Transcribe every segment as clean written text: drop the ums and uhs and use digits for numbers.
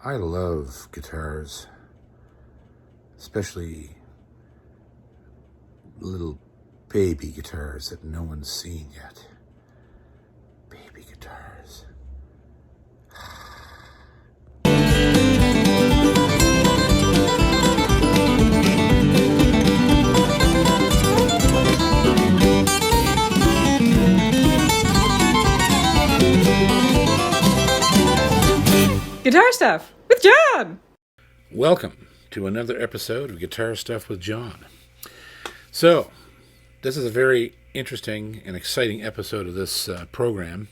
I love guitars, especially little baby guitars that no one's seen yet. Baby guitars. Guitar Stuff with John! Welcome to another episode of Guitar Stuff with John. So, this is a very interesting and exciting episode of this program.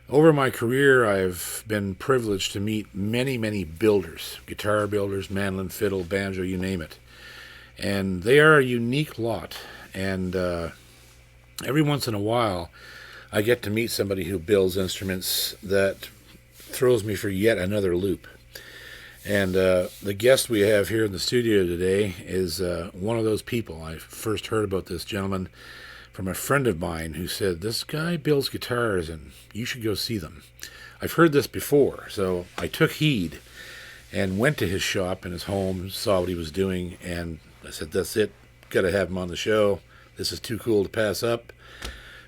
Over my career, I've been privileged to meet many builders, guitar builders, mandolin, fiddle, banjo, you name it. And they are a unique lot. And every once in a while, I get to meet somebody who builds instruments that throws me for yet another loop. And the guest we have here in the studio today is one of those people. I first heard about this gentleman from a friend of mine who said, this guy builds guitars and you should go see them. I've heard this before, so I took heed and went to his shop in his home, saw what he was doing, and I said, that's it, got to have him on the show. This is too cool to pass up.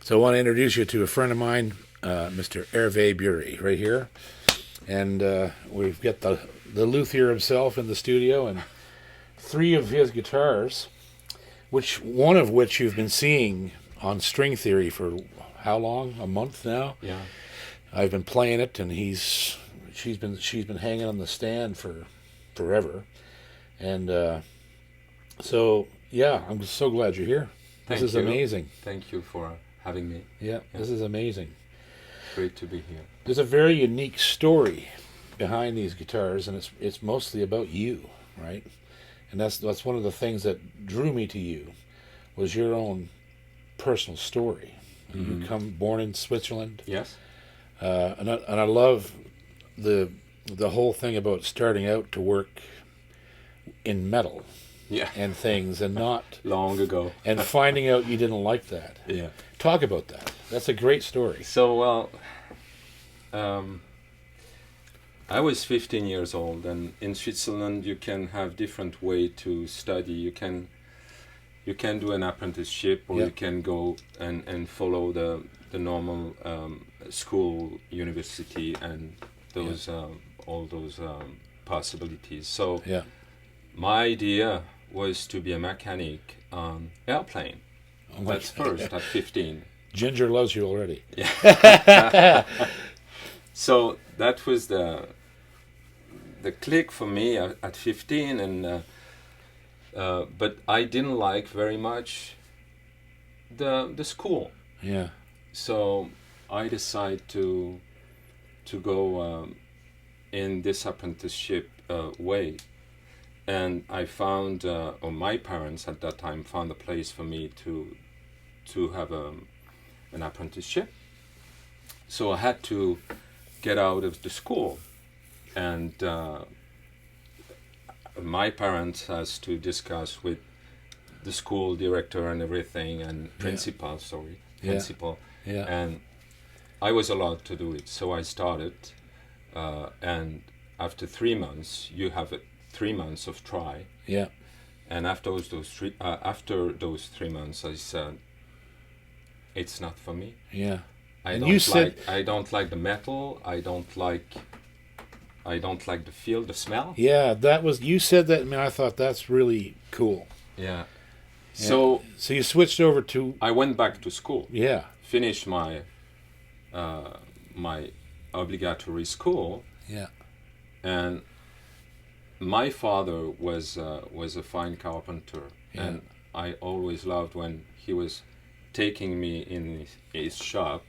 So I want to introduce you to a friend of mine, Mr. Hervé Burri, right here. And we've got the luthier himself in the studio and three of his guitars, one of which you've been seeing on String Theory for how long? A month now? Yeah. I've been playing it, and she's been hanging on the stand for forever. And so, yeah, I'm so glad you're here. This is amazing. Thank you for having me. Yeah, this is amazing. Great to be here. There's a very unique story behind these guitars, and it's mostly about you, right? And that's one of the things that drew me to you, was your own personal story. Mm-hmm. You born in Switzerland. Yes. And I love the whole thing about starting out to work in metal. Yeah. And things, and not long ago, and finding out you didn't like that. Yeah. Talk about that. That's a great story. So, I was 15 years old, and in Switzerland you can have different way to study. You can do an apprenticeship, or you can go and follow the normal school, university, and those all those possibilities. So, my idea was to be a mechanic on airplane. That's first at 15. Ginger loves you already. Yeah. So that was the click for me at 15, and but I didn't like very much the school. Yeah. So I decided to go in this apprenticeship way. And I found, or my parents at that time found a place for me to have an apprenticeship. So I had to get out of the school, and my parents has to discuss with the school director and everything, and principal. Yeah. And I was allowed to do it, so I started. And after 3 months, you have 3 months of try. Yeah. And after those 3 months, I said, it's not for me. Yeah. I don't like the metal. I don't like the feel, the smell. Yeah, you said that. I mean, I thought that's really cool. Yeah. So you switched over to. I went back to school. Yeah. Finished my my obligatory school. Yeah. And my father was a fine carpenter, and I always loved when he was taking me in his shop.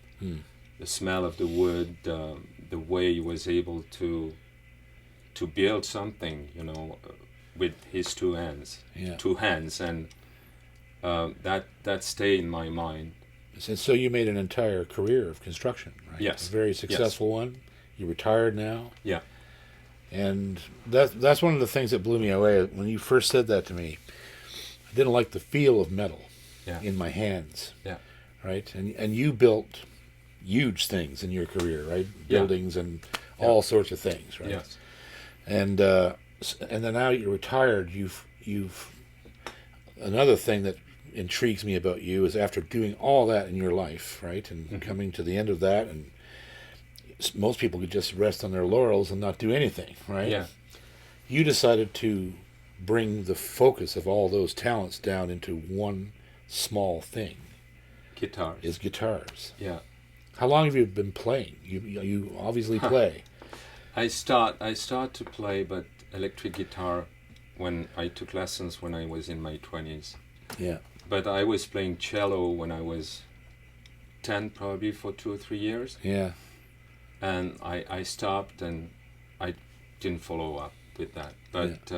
The smell of the wood, the way he was able to build something, with his two hands, and that stayed in my mind. So you made an entire career of construction, right? Yes. A very successful one. You're retired now. Yeah. And that's one of the things that blew me away. When you first said that to me, I didn't like the feel of metal in my hands. Yeah. Right? And you built huge things in your career, right? Buildings and all sorts of things, right? Yes. And then now you're retired. You've another thing that intrigues me about you is after doing all that in your life, right, and coming to the end of that, and most people could just rest on their laurels and not do anything, right? Yeah. You decided to bring the focus of all those talents down into one small thing. Guitars. Is guitars. Yeah. How long have you been playing? You obviously play. I start to play, but electric guitar when I took lessons when I was in my 20s. Yeah. But I was playing cello when I was 10, probably for 2 or 3 years. Yeah. And I stopped and I didn't follow up with that. But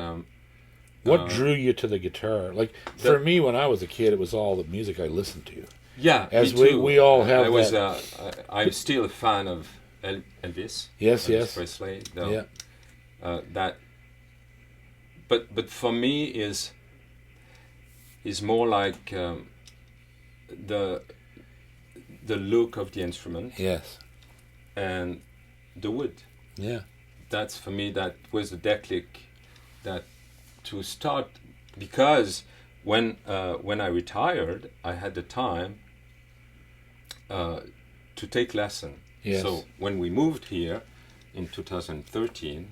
What drew you to the guitar? Like for me, when I was a kid, it was all the music I listened to. Yeah, As me too. we all have. I'm still a fan of Elvis. Yes, Elvis Presley. Though, Yeah. That. But for me is more like the look of the instrument Yes. and the wood. Yeah. That's for me. That was the declic that to start, because when I retired, I had the time to take lesson. Yes. So when we moved here in 2013,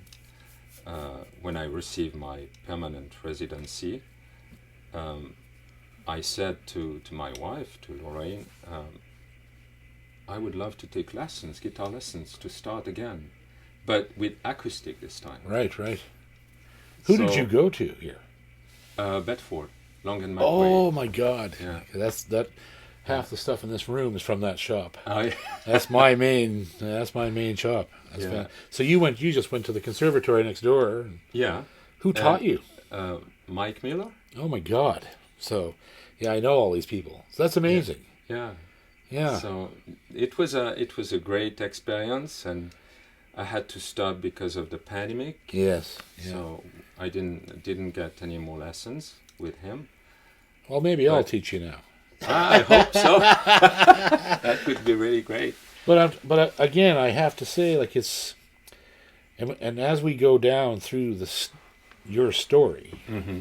when I received my permanent residency, I said to my wife, to Lorraine, I would love to take lessons, guitar lessons, to start again, but with acoustic this time. Right. Who did you go to here? Bedford, Long and Oh McQuaid. my God! Yeah. That half the stuff in this room is from that shop. Yeah. That's my main. That's my main shop. Yeah. So you just went to the conservatory next door. Yeah. Who taught you? Mike Miller. Oh my God! So, yeah, I know all these people. So that's amazing. Yeah. Yeah. So it was a great experience, and I had to stop because of the pandemic. Yes. Yeah. So I didn't get any more lessons with him. Well, maybe I'll teach you now. I hope so. That could be really great. But again, I have to say, like and as we go down through your story,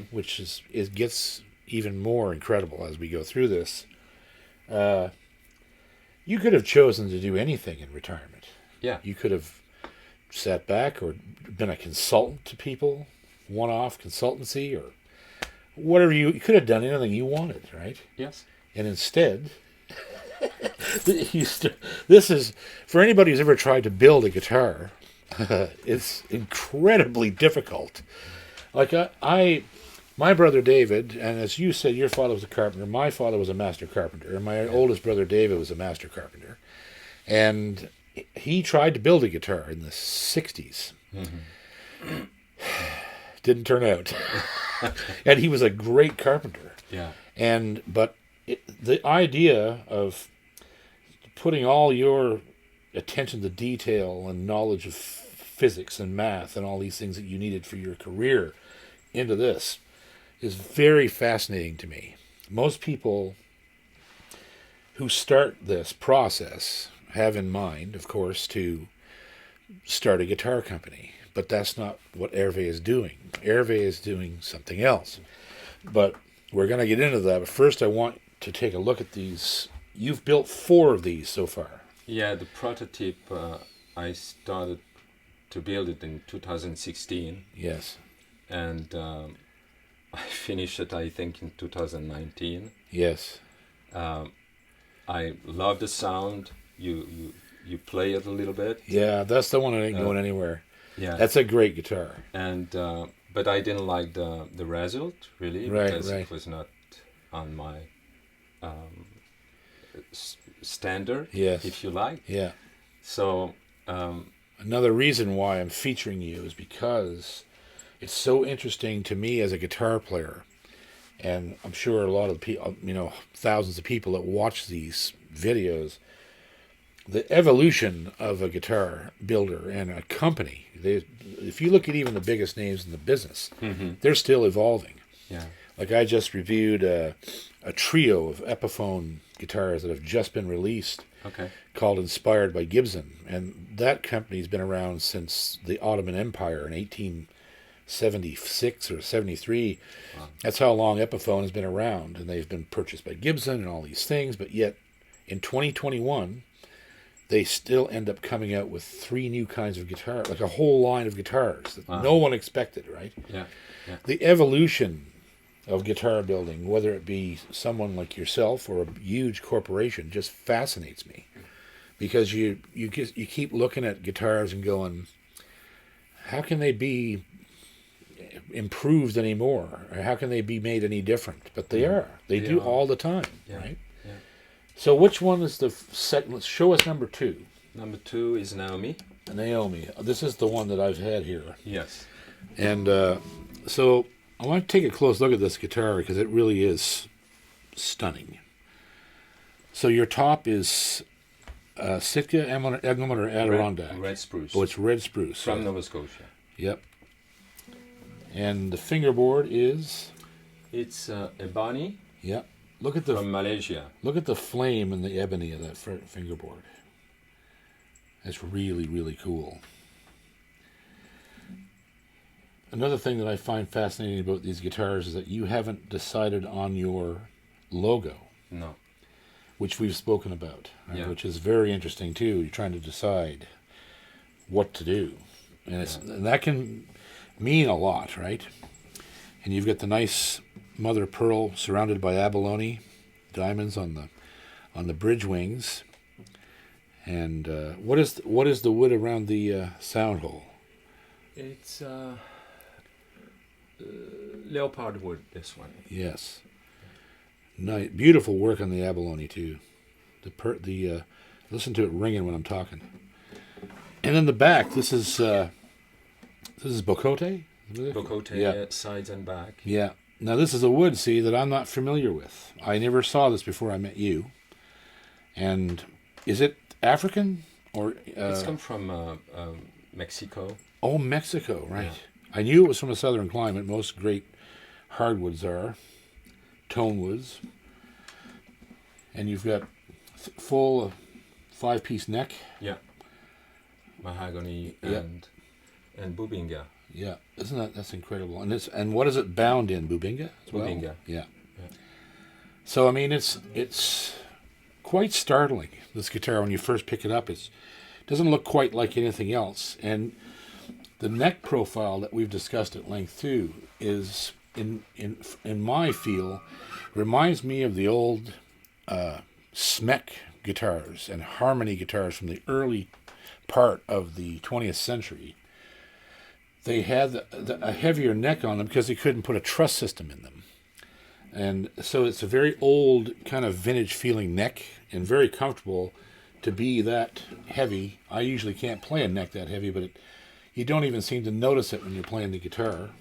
which it gets even more incredible as we go through this. You could have chosen to do anything in retirement. Yeah. You could have sat back or been a consultant to people, one-off consultancy, or whatever. You could have done anything you wanted, right? Yes. And instead, this is, for anybody who's ever tried to build a guitar, it's incredibly difficult. Like my brother David, and as you said, your father was a carpenter. My father was a master carpenter, and my oldest brother David was a master carpenter. And he tried to build a guitar in the 60s. Mm-hmm. Didn't turn out. And he was a great carpenter. Yeah. But the idea of putting all your attention to detail and knowledge of physics and math and all these things that you needed for your career into this is very fascinating to me. Most people who start this process have in mind, of course, to start a guitar company. But that's not what Hervé is doing. Hervé is doing something else. But we're going to get into that. But first I want to take a look at these. You've built 4 of these so far. Yeah, the prototype, I started to build it in 2016. Yes. And I finished it, I think, in 2019. Yes. I love the sound. You play it a little bit. Yeah, that's the one that ain't going anywhere. Yeah. That's a great guitar. And but I didn't like the result, really, because it was not on my standard, yes, if you like. Yeah. So another reason why I'm featuring you is because it's so interesting to me as a guitar player, and I'm sure a lot of people, thousands of people that watch these videos, the evolution of a guitar builder and a company. If you look at even the biggest names in the business, they're still evolving. Yeah. Like I just reviewed a trio of Epiphone guitars that have just been released, Okay. called Inspired by Gibson. And that company's been around since the Ottoman Empire in 1876 or 73. Wow. That's how long Epiphone has been around. And they've been purchased by Gibson and all these things. But yet, in 2021, they still end up coming out with 3 new kinds of guitar, like a whole line of guitars that no one expected, right? Yeah. Yeah. The evolution of guitar building, whether it be someone like yourself or a huge corporation, just fascinates me, because you keep looking at guitars and going, how can they be improved anymore, or how can they be made any different? But they are. They do all the time, right? Yeah. So which one is the second? Let's show us number 2. Number 2 is Naomi. Naomi. This is the one that I've had here. Yes. And so I want to take a close look at this guitar because it really is stunning. So your top is Sitka, Eglin, or Adirondack? Red spruce. Oh, it's red spruce. From Nova Scotia. Yep. And the fingerboard is? It's ebony. Yep. Look at the from Malaysia. Look at the flame and the ebony of that fingerboard. That's really, really cool. Another thing that I find fascinating about these guitars is that you haven't decided on your logo. No. Which we've spoken about, right? Yeah. Which is very interesting too. You're trying to decide what to do. And, and that can mean a lot, right? And you've got the nice mother of pearl surrounded by abalone diamonds on the bridge wings. And what is the wood around the sound hole? It's leopard wood, this one. Yes. Nice, beautiful work on the abalone too. Listen to it ringing when I'm talking. And then the back, this is Bocote? Bocote, yeah. Sides and back. Yeah. Now this is a wood, see, that I'm not familiar with. I never saw this before I met you. And is it African or? It's come from Mexico. Oh, Mexico, right. Yeah. I knew it was from a southern climate. Most great hardwoods are tone woods. And you've got full 5-piece neck. Yeah. Mahogany Yeah. and bubinga. Yeah, that's incredible. And what is it bound in? Bubinga as well? Bubinga. Yeah. So I mean, it's quite startling. This guitar, when you first pick it up, it doesn't look quite like anything else. And the neck profile that we've discussed at length too is in my feel reminds me of the old Smec guitars and harmony guitars from the early part of the 20th century. They had a heavier neck on them because they couldn't put a truss system in them. And so it's a very old kind of vintage feeling neck and very comfortable to be that heavy. I usually can't play a neck that heavy, but you don't even seem to notice it when you're playing the guitar.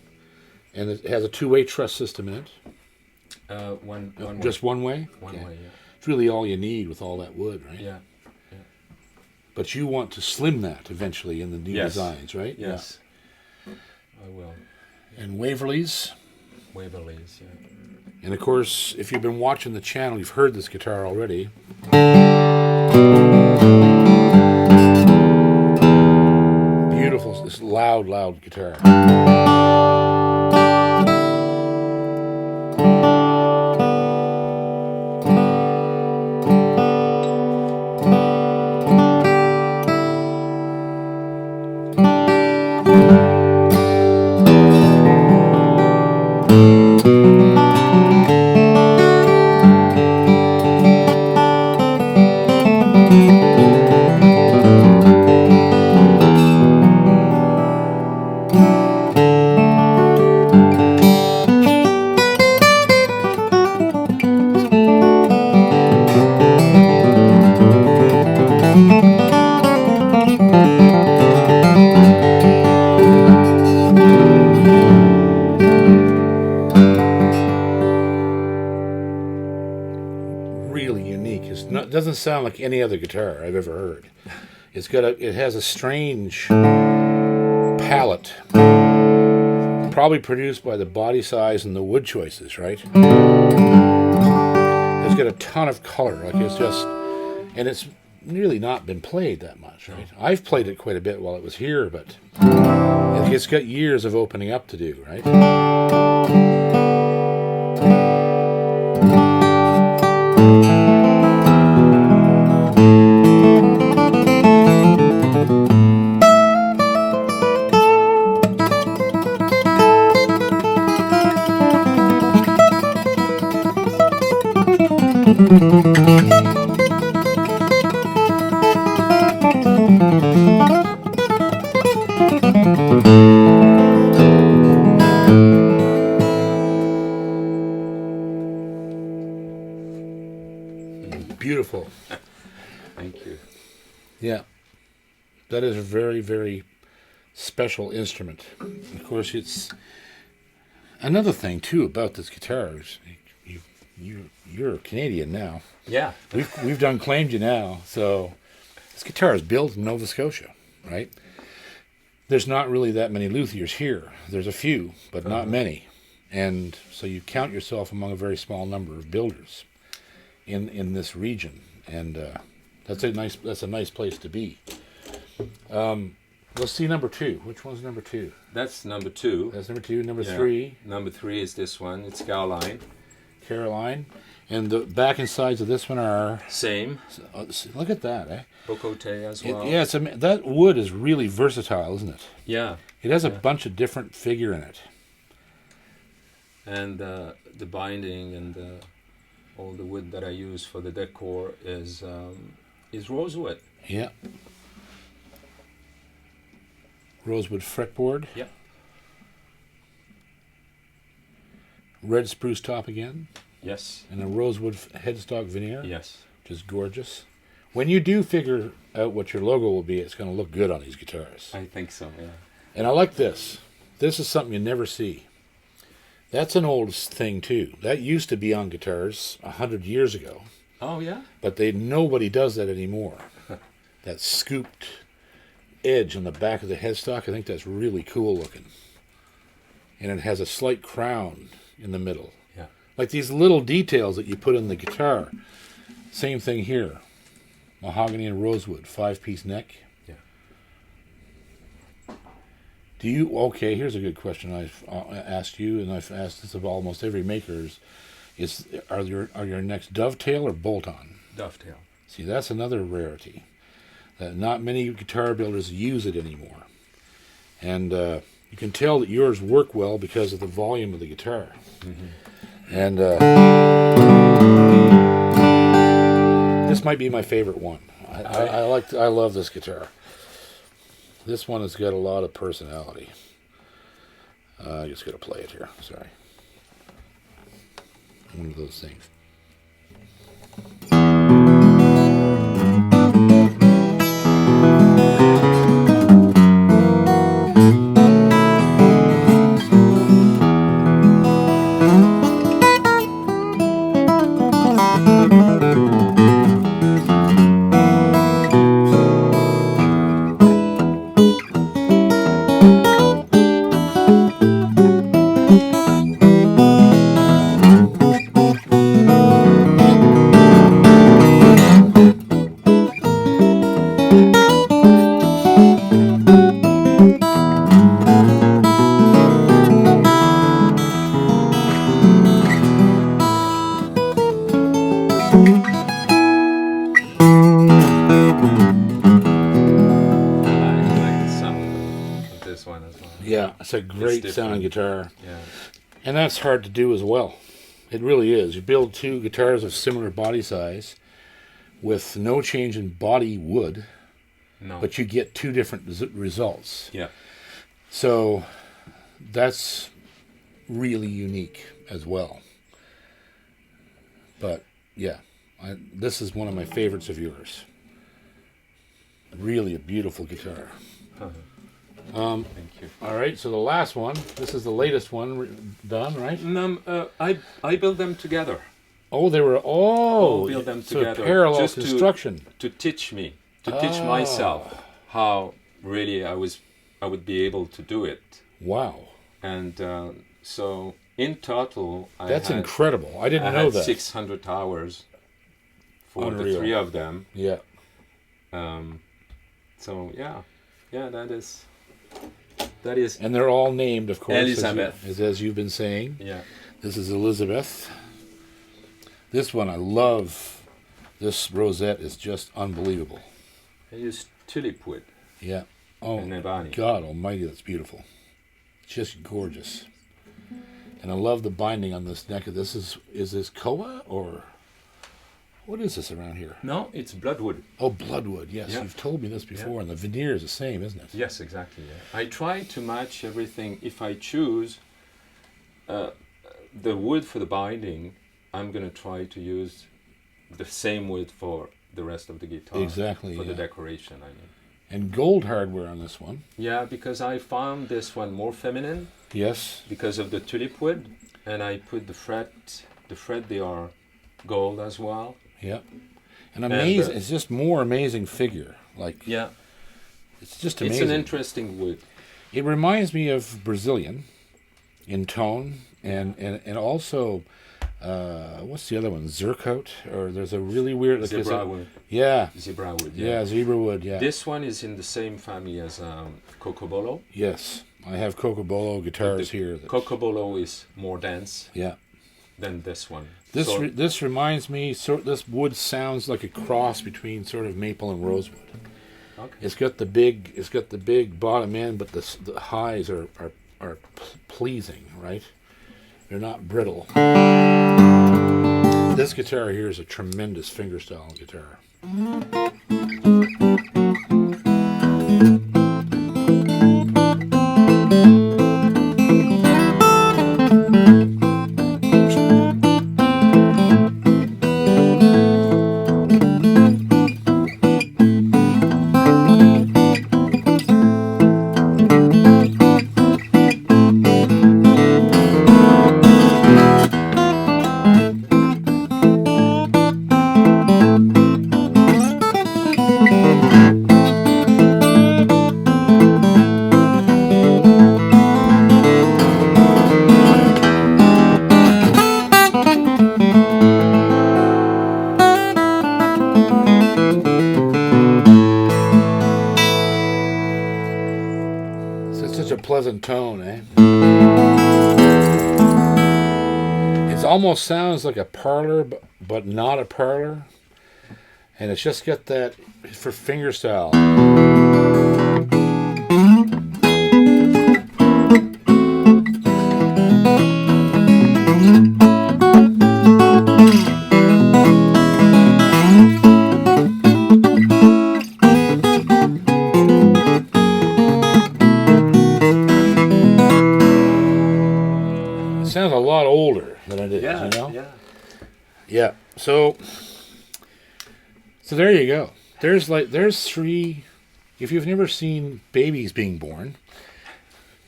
And it has a 2-way truss system in it. One Just one way? One way, yeah. It's really all you need with all that wood, right? Yeah. But you want to slim that eventually in the new designs, right? Yes. Yeah. I will. And Waverleys. Waverleys, yeah. And of course, if you've been watching the channel, you've heard this guitar already. Beautiful, this loud guitar. It doesn't sound like any other guitar I've ever heard. It has a strange palette, probably produced by the body size and the wood choices, right? It's got a ton of color, like it's just, and it's really not been played that much, right? I've played it quite a bit while it was here, but it's got years of opening up to do, right? Beautiful. Thank you. Yeah. That is a very, very special instrument. Of course, it's another thing too about this guitar is you're Canadian now. Yeah. We've done claimed you now, so this guitar is built in Nova Scotia, right? There's not really that many luthiers here. There's a few, but not many, and so you count yourself among a very small number of builders in this region, and that's a nice place to be. Let's see number 2. Which one's number 2? That's number 2. That's number 2. Number Yeah. 3. Number 3 is this one. It's Skyline. Caroline. And the back and sides of this one are... Same. Look at that, eh? Bocote as well. Yeah, that wood is really versatile, isn't it? Yeah. It has a bunch of different figure in it. And the binding and all the wood that I use for the decor is rosewood. Yeah. Rosewood fretboard. Yeah. Red spruce top again. Yes. And a rosewood headstock veneer. Yes. Which is gorgeous. When you do figure out what your logo will be, it's going to look good on these guitars. I think so, yeah. And I like this. This is something you never see. That's an old thing too. That used to be on guitars 100 years ago. Oh, yeah? But nobody does that anymore. That scooped edge on the back of the headstock, I think that's really cool looking. And it has a slight crown in the middle. Yeah. Like these little details that you put in the guitar. Same thing here. Mahogany and rosewood, 5-piece neck. Yeah. Okay, here's a good question I've asked you, and I've asked this of almost every maker, are your necks dovetail or bolt-on? Dovetail. See, that's another rarity. That not many guitar builders use it anymore. And you can tell that yours work well because of the volume of the guitar. Mm-hmm. And this might be my favorite one. I love this guitar. This one has got a lot of personality. I just got to play it here. Sorry. One of those things. Yeah, it's a great sounding guitar. Yeah. And that's hard to do as well. It really is. You build two guitars of similar body size with no change in body wood, but you get two different results. Yeah. So that's really unique as well. But yeah, this is one of my favorites of yours. Really a beautiful guitar. Thank you. All right, so the last one. This is the latest one done, right? I built them together. Oh, they were build them so together. parallel Just construction to teach me, teach myself how really I would be able to do it. Wow! And so in total, That's incredible. I didn't know that. 600 hours for Unreal. the three of them. Yeah. So that is And they're all named, of course, Elizabeth. as you've been saying. Yeah. This is Elizabeth. This one I love. This rosette is just unbelievable. I use tulip wood. Yeah. Oh, And ebony. God almighty, that's beautiful. Just gorgeous. And I love the binding on this neck. Is this koa or what is this around here? No, it's bloodwood. Oh, bloodwood. Yes, Yeah. you've told me this before, and the veneer is the same, isn't it? Yes, exactly. Yeah. I try to match everything. If I choose the wood for the binding, I'm going to try to use the same wood for the rest of the guitar. Exactly. For the decoration, I mean. And gold hardware on this one. Yeah, because I found this one more feminine Yes. because of the tulip wood, and I put the fret, they are gold as well. Yeah. And amazing. And, it's just more amazing figure. Like, Yeah, it's just amazing. it's an interesting wood. It reminds me of Brazilian in tone, and also what's the other one? Zircote, or there's a really weird Zebra wood. Yeah, Zebra wood. yeah, zebra wood. Yeah. This one is in the same family as Cocobolo. Yes, I have Cocobolo guitars here. Cocobolo is more dense Yeah. than this one. This So- this reminds me. This wood sounds like a cross between sort of maple and rosewood. Okay. It's got the big bottom end, but the highs are pleasing, right? They're not brittle. This guitar here is a tremendous fingerstyle guitar. It's such a pleasant tone, eh? It almost sounds like a parlor, but not a parlor. And it's just got that for fingerstyle. It sounds a lot older than it is, Yeah, you know? yeah. Yeah. So there you go. There's three. If you've never seen babies being born,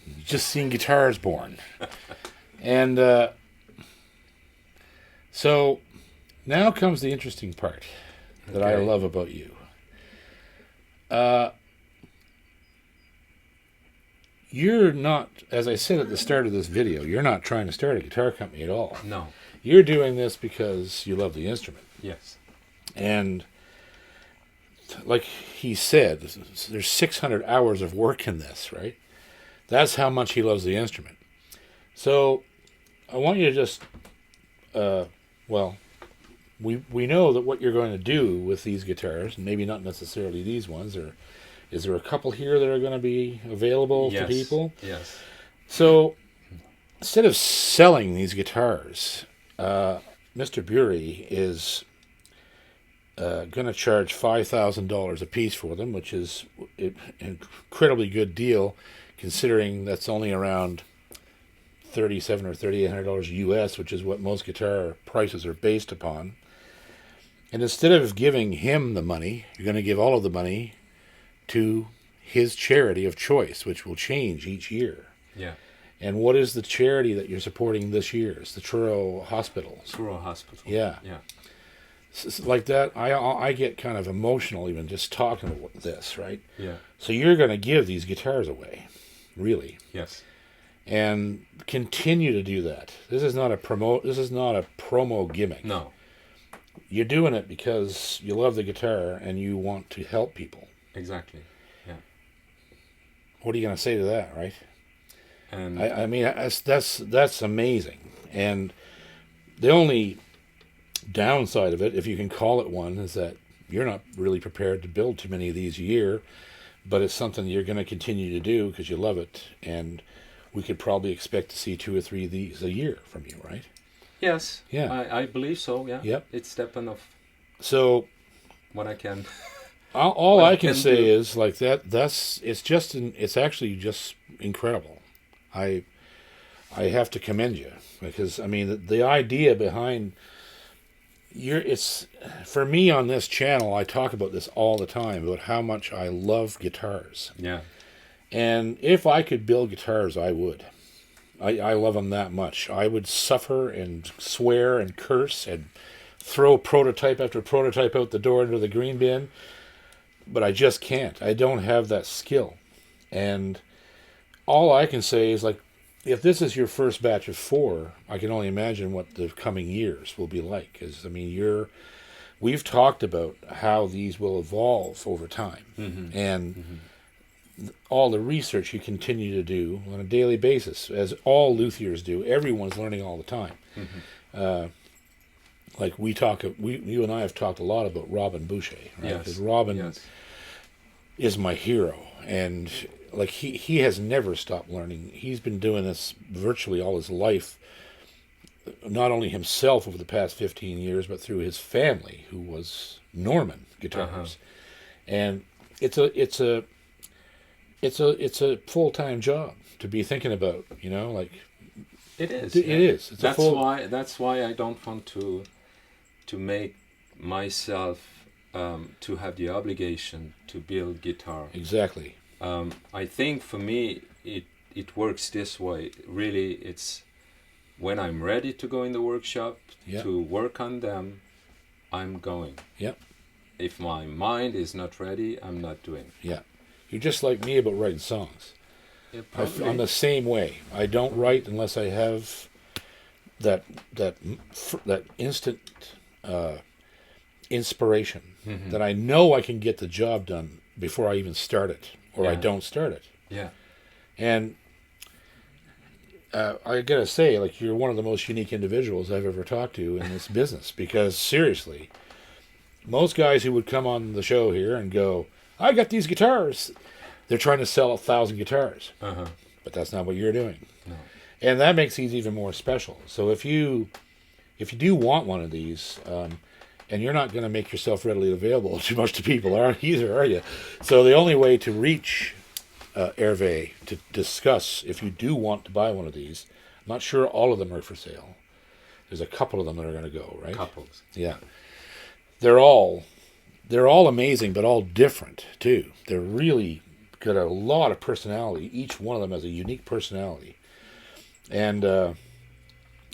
you've just seen guitars born. And so now comes the interesting part that I Okay. love about you. You're not, as I said at the start of this video, you're not trying to start a guitar company at all. No. You're doing this because you love the instrument. Yes. And like he said, there's 600 hours of work in this, right? That's how much he loves the instrument. So I want you to just, we know that what you're going to do with these guitars, maybe not necessarily these ones, or is there a couple here that are going to be available to people? Yes. So instead of selling these guitars, Mr. Burri is going to charge $5,000 a piece for them, which is an incredibly good deal, considering that's only around $3,700 or $3,800 US, which is what most guitar prices are based upon. And instead of giving him the money, you're going to give all of the money to his charity of choice, which will change each year. Yeah. And what is the charity that you're supporting this year? It's the Truro Hospitals. Truro Hospital. Yeah. Yeah. Like that, I get kind of emotional even just talking about this, right? Yeah. So you're going to give these guitars away, really, Yes. and continue to do that. This is not a promo gimmick. No. you're doing it because you love the guitar and you want to help people. Exactly. Yeah. What are you going to say to that, right? And I mean, that's amazing. And the only downside of it, if you can call it one, is that you're not really prepared to build too many of these a year, but it's something you're going to continue to do because you love it. And we could probably expect to see 2 or 3 of these a year from you, right? yes, Yeah. I believe so. Yeah. Yep. It's stepping of So what I can. all What I I can can say do. is like that. It's actually just incredible. I have to commend you because I mean the idea behind it's for me on this channel. I talk about this all the time about how much I love guitars, Yeah. and if I could build guitars, I would. I love them that much. I would suffer and swear and curse and throw prototype after prototype out the door into the green bin, but I just can't. I don't have that skill. And all I can say is, like, if this is your first batch of 4, I can only imagine what the coming years will be like. Because, I mean, we've talked about how these will evolve over time. Mm-hmm. And all the research you continue to do on a daily basis, as all luthiers do. Everyone's learning all the time. Mm-hmm. Like you and I have talked a lot about Robin Boucher, right? Yes. Because Robin Yes. is my hero, and like he has never stopped learning. He's been doing this virtually all his life, not only himself over the past 15 years, but through his family, who was Norman guitars. And it's a full-time job to be thinking about, like It is. it is. It's That's why I don't want to make myself to have the obligation to build guitar. exactly. I think for me it works this way. Really, it's when I'm ready to go in the workshop Yeah. to work on them, I'm going. Yep. If my mind is not ready, I'm not doing. Yeah. You're just like me about writing songs. Yeah, I'm the same way. I don't write unless I have that instant inspiration Mhm. that I know I can get the job done before I even start it, or I Yeah. don't start it. Yeah. And I gotta say, like, you're one of the most unique individuals I've ever talked to in this business. Because seriously, most guys who would come on the show here and go, "I got these guitars," they're trying to sell 1,000 guitars. Uh-huh. But that's not what you're doing. No. And that makes these even more special. So if you do want one of these, and you're not going to make yourself readily available too much to people, aren't you? So the only way to reach Hervé to discuss if you do want to buy one of these, I'm not sure all of them are for sale. There's a couple of them that are going to go, right? Couples. Yeah. They're all amazing, but all different too. They're really got a lot of personality. Each one of them has a unique personality, and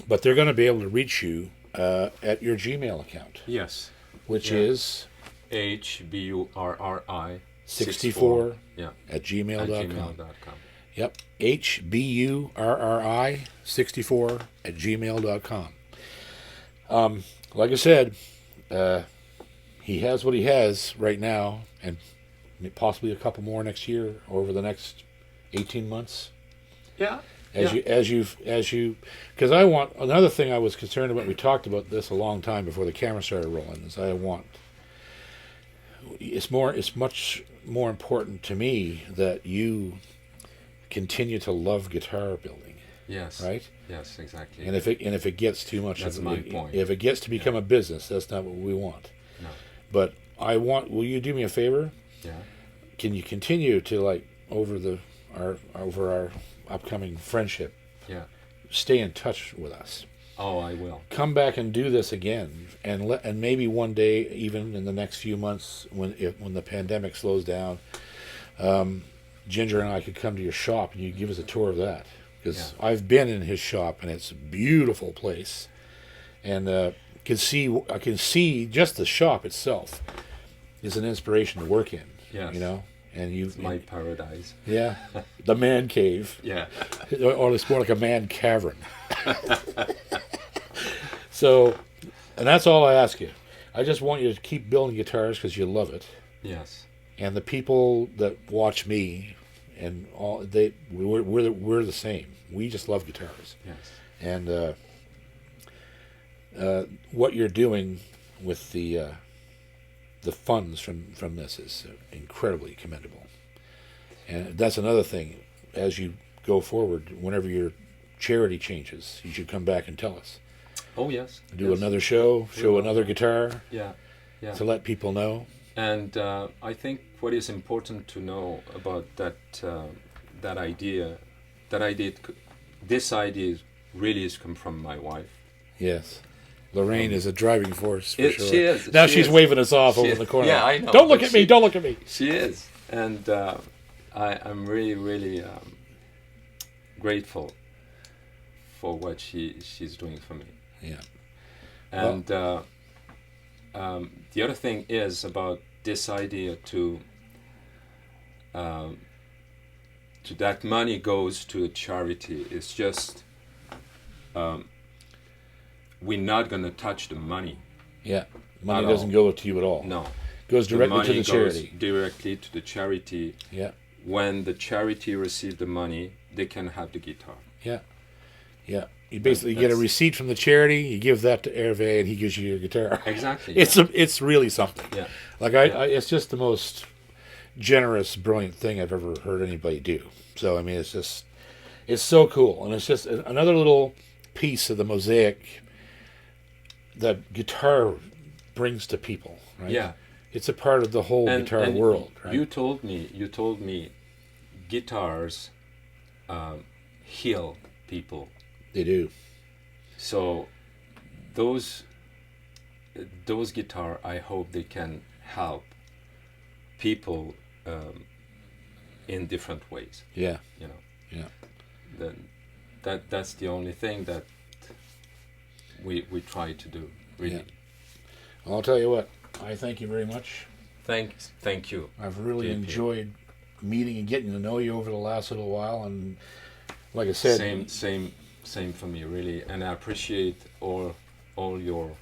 but they're going to be able to reach you at your Gmail account, Yes. which Yeah. is HBURRI 64 Yeah. at gmail.com. gmail.com. Yep, HBURRI 64 at gmail.com. Like I said, he has what he has right now, and possibly a couple more next year, or over the next 18 months. Yeah. As you, because I want, another thing I was concerned about, we talked about this a long time before the camera started rolling, is it's much more important to me that you continue to love guitar building, Yes. right? Yes, exactly. And if it gets too much, That's my point. If it gets to become a business, that's not what we want. No. But will you do me a favor? Yeah. Can you continue to, like, over our upcoming friendship, Yeah. stay in touch with us? Oh, I will. Come back and do this again, and maybe one day, even in the next few months, when the pandemic slows down, Ginger and I could come to your shop and you give us a tour of that, because I've been in his shop and it's a beautiful place, and I can see just the shop itself is an inspiration to work in. Yes. And It's my paradise. yeah, the man cave. Yeah. Or it's more like a man cavern. So, and that's all I ask you. I just want you to keep building guitars because you love it. Yes. And the people that watch me and all we're the same. We just love guitars. Yes. And what you're doing with the funds from this is incredibly commendable. And that's another thing. As you go forward, whenever your charity changes, you should come back and tell us. Oh yes. Do another show another guitar. Yeah. Yeah. To let people know. And I think what is important to know about that idea, this idea really has come from my wife. Yes. Lorraine is a driving force for sure. She is. Now she's waving us off over in the corner. Yeah, I know. Don't look at me. Don't look at me. She is. And I'm really, really grateful for what she's doing for me. Yeah. And the other thing is about this idea to that money goes to a charity. It's just we're not going to touch the money. Yeah, money doesn't go to you at all. No, goes directly to the charity. Goes directly to the charity. Yeah. When the charity receives the money, they can have the guitar. Yeah. Yeah. You basically get a receipt from the charity. You give that to Hervé, and he gives you your guitar. Exactly. It's really something. Yeah. Like I, it's just the most generous, brilliant thing I've ever heard anybody do. So I mean, it's so cool, and it's just another little piece of the mosaic that guitar brings to people. Right? Yeah. It's a part of the whole guitar world. Right? You told me, guitars heal people. They do. So those guitar, I hope they can help people in different ways. Yeah. You know. Yeah. Then that's the only thing that we try to do. Really. Yeah. Well, I'll tell you what. I thank you very much. Thank you. I've really JP. enjoyed meeting and getting to know you over the last little while, and like I said, same for me, really, and I appreciate all your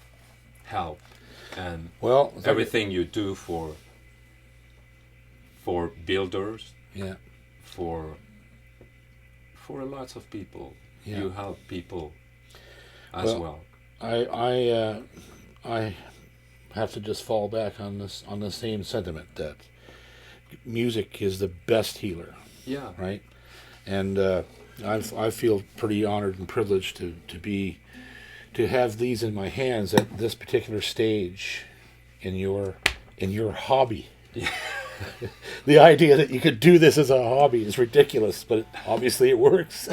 help and everything you do for builders. Yeah. For lots of people. Yeah. You help people as well. I have to just fall back on the same sentiment that music is the best healer. Yeah. Right. And I feel pretty honored and privileged to have these in my hands at this particular stage in your hobby. Yeah. The idea that you could do this as a hobby is ridiculous, but obviously it works.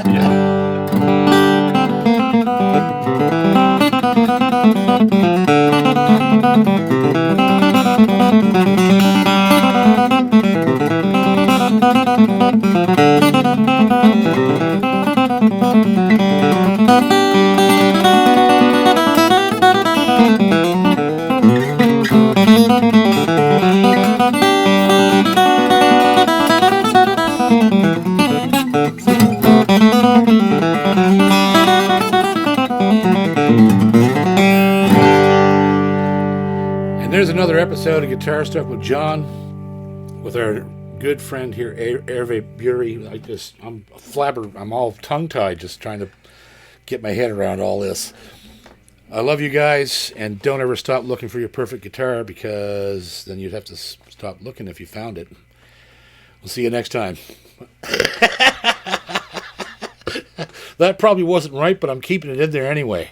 There's another episode of Guitar Stuff with John, with our good friend here, Hervé Burri. I'm all tongue-tied just trying to get my head around all this. I love you guys, and don't ever stop looking for your perfect guitar, because then you'd have to stop looking if you found it. We'll see you next time. That probably wasn't right, but I'm keeping it in there anyway.